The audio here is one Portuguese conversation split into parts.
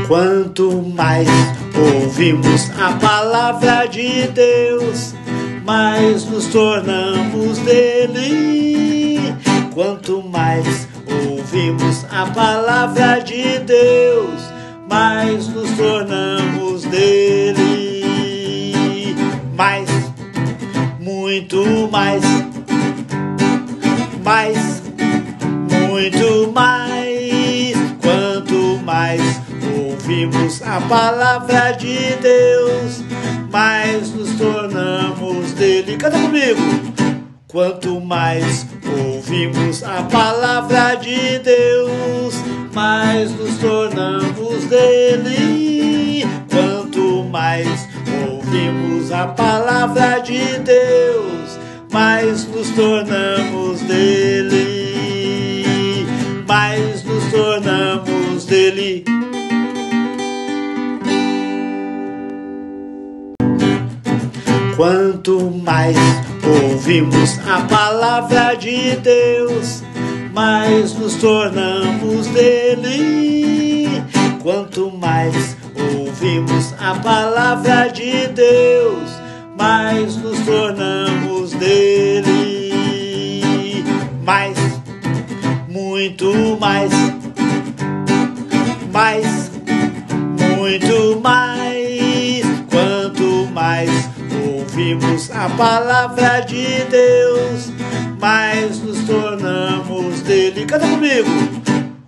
Quanto mais ouvimos a palavra de Deus, mais nos tornamos dele. Quanto mais ouvimos a palavra de Deus, mais nos tornamos dele. Mais, muito mais, muito mais. Quanto mais ouvimos a palavra de Deus, mais nos tornamos dele. Canta comigo! Quanto mais ouvimos a palavra de Deus, mais nos tornamos dele. Quanto mais ouvimos a palavra de Deus, mais nos tornamos dele. Mais nos tornamos dele. Quanto mais ouvimos a palavra de Deus, mais nos tornamos dele. Quanto mais ouvimos a palavra de Deus, mais nos tornamos dele. Mais, muito mais, muito mais. Quanto mais ouvimos a palavra de Deus, mais nos tornamos dele. Canta comigo!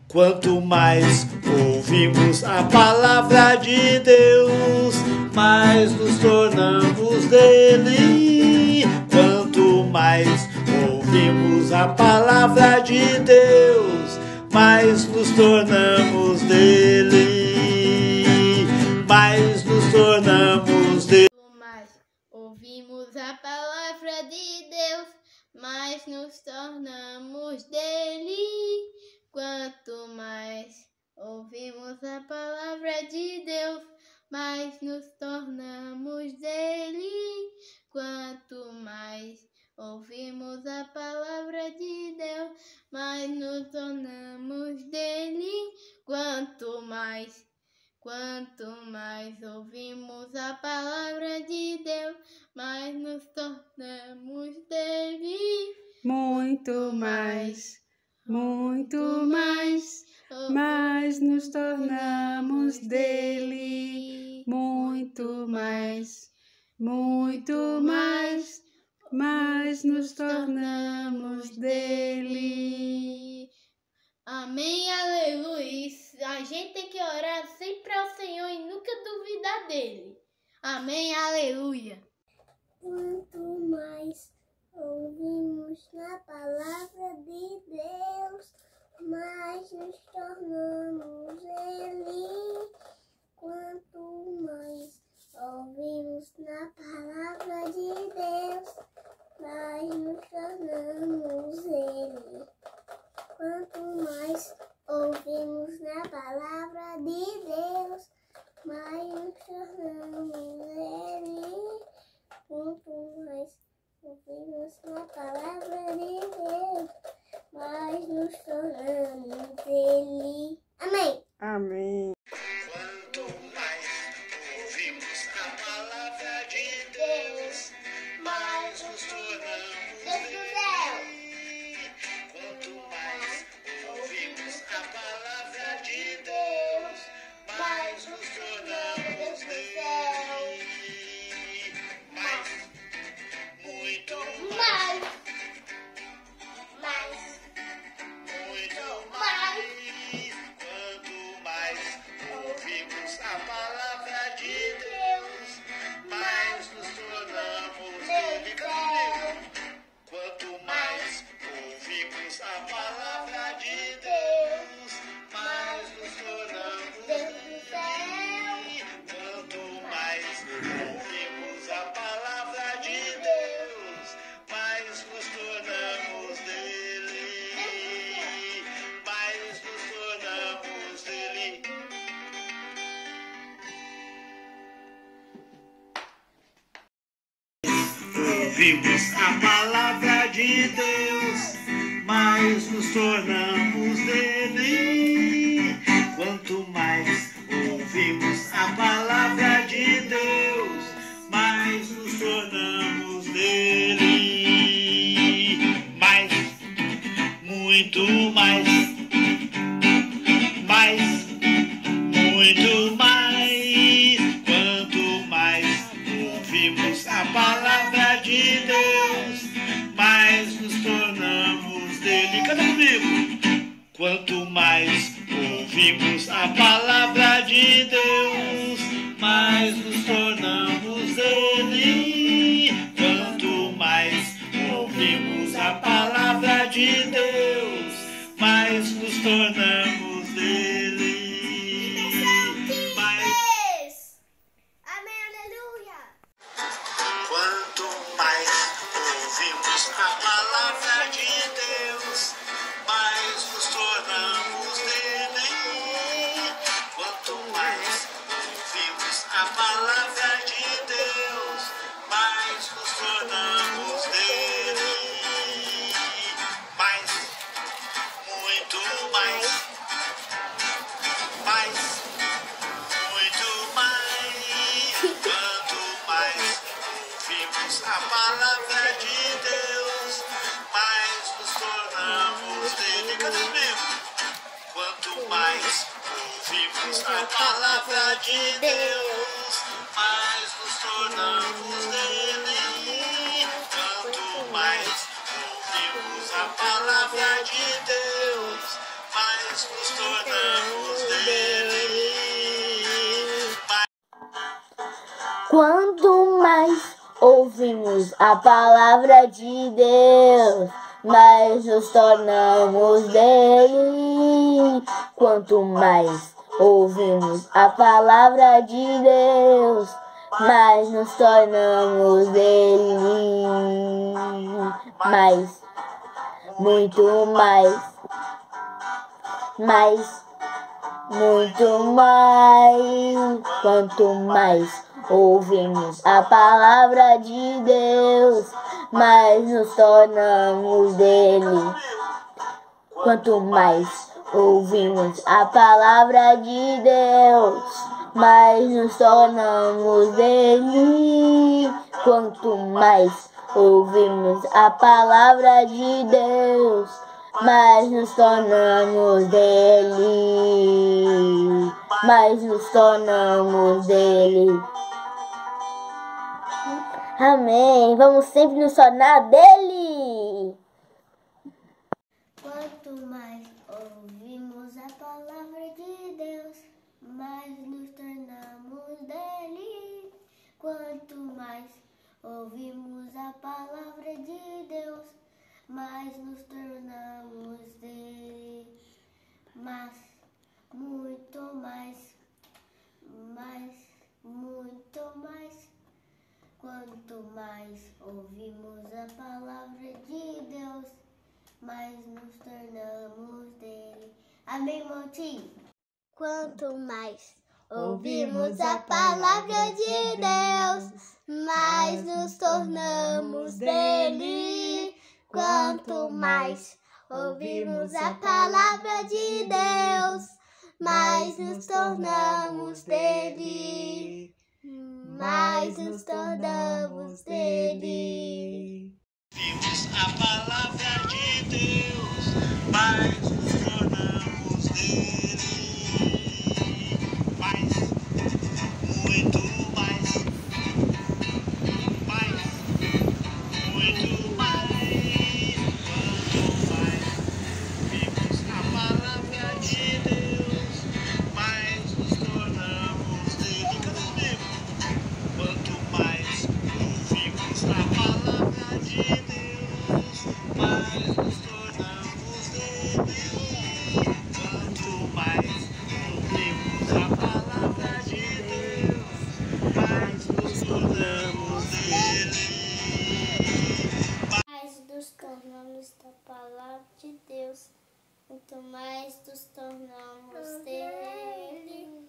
Quanto mais ouvimos a palavra de Deus, mais nos tornamos dele. Quanto mais ouvimos a palavra de Deus, mais nos tornamos dele. Mais nos tornamos dele. Ouvimos a palavra de Deus, mas nos tornamos dele. Quanto mais ouvimos a palavra de Deus, mais nos tornamos dele. Quanto mais ouvimos a palavra de Deus, mais nos tornamos dele. Quanto mais ouvimos a palavra de Deus, mais nos tornamos dele. Muito mais, mais nos tornamos dele. Muito mais, mais nos tornamos dele. Amém, aleluia. A gente tem que orar sempre ao Senhor e nunca duvidar dele. Amém, aleluia. Quanto mais ouvimos na palavra de Deus, mais nos tornamos ele. Quanto mais ouvimos na palavra de Deus, mais nos tornamos ele. Quanto mais ouvimos na palavra de Deus, mais nos tornamos ele. Quanto mais ouvimos na palavra de Deus, mais nos tornamos dele. Amém. Amém. Quanto mais ouvimos a palavra de Deus, mais nos tornamos dele. Quanto mais ouvimos a palavra de Deus, mais nos tornamos dele. Mais, muito mais, muito mais. Quanto mais ouvimos a palavra de Deus, mais nos tornamos dele. Quanto mais ouvimos a palavra de Deus, mais nos tornamos dele. Quanto mais ouvimos a palavra de Deus, mais nos tornamos dele. Mais nos tornamos dele. Ouvimos a palavra de Deus, mais nos tornamos dele. Quanto mais ouvimos ouvimos a palavra de Deus, mais nos tornamos dele. Quanto mais ouvimos a palavra de Deus, mais nos tornamos dele. Amém, aleluia. Quanto mais ouvimos a palavra de Deus, mais nos tornamos dele. Quanto mais ouvimos a palavra de Deus, mais nos tornamos dele. Mais, muito mais, mais, muito mais. Quanto mais ouvimos a palavra de Deus, mais nos tornamos dele. Cadê mesmo? Quanto mais ouvimos a palavra de Deus, mais nos tornamos dele. Quanto mais ouvimos a palavra de Deus, mais nos tornamos dele. Quanto mais ouvimos a palavra de Deus, mais nos tornamos dele. Quanto mais ouvimos a palavra de Deus, mais nos tornamos dele. Mais, muito mais, mais, muito mais. Quanto mais ouvimos a palavra de Deus, mais nos tornamos dele. Quanto mais ouvimos a palavra de Deus, mais nos tornamos dele. Quanto mais ouvimos a palavra de Deus, mais nos tornamos dele. Mais nos tornamos dele. Amém. Vamos sempre nos tornar dele. Quanto mais ouvimos a palavra de Deus, mais nos tornamos dele. Quanto mais ouvimos a palavra de Deus, mais nos tornamos dele. Mas, muito mais, muito mais. Quanto mais ouvimos a palavra de Deus, mais nos tornamos dele. Amém, Montinho? Quanto mais ouvimos a palavra de Deus, mais nos tornamos dele. Quanto mais ouvimos a palavra de Deus, mais nos tornamos dele. Mais nos tornamos dele. Ouvimos a palavra de Deus, mais nos tornamos dele. Mais, muito mais, mais, muito mais. Quanto mais ouvimos a palavra de Deus, mais nos tornamos dele. Cadê mesmo? Quanto mais ouvimos a palavra de Deus, mais nos tornamos dele. Quanto mais ouvimos a palavra de Deus, mais nos tornamos dele. Mais nos tornamos da palavra de Deus, quanto mais nos tornamos dele.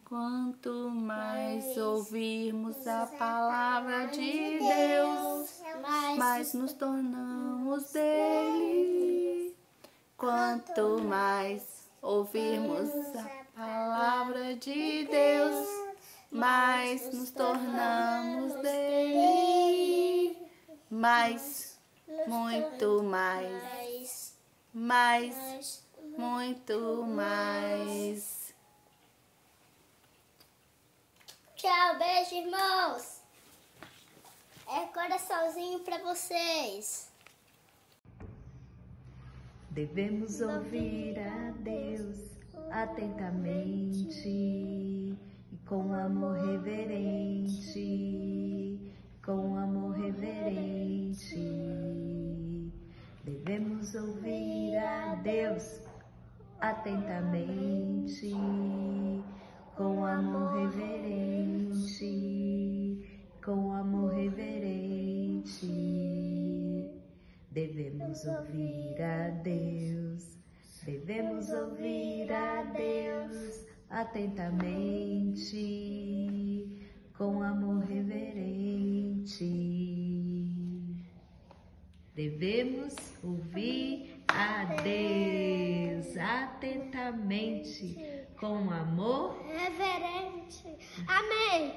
Quanto mais ouvirmos a palavra de Deus, mais nos tornamos dele. Quanto mais ouvirmos a palavra de Deus, mais nos tornamos dele. Mais, muito mais, mais, muito mais. Tchau, beijo, irmãos. É coraçãozinho pra vocês. Devemos ouvir a Deus, atentamente e com amor reverente, com amor reverente. Devemos ouvir a Deus atentamente, com amor reverente, com amor reverente. Devemos ouvir a Deus, devemos ouvir a Deus atentamente, com amor reverente. Devemos ouvir a Deus atentamente, com amor reverente. Amém.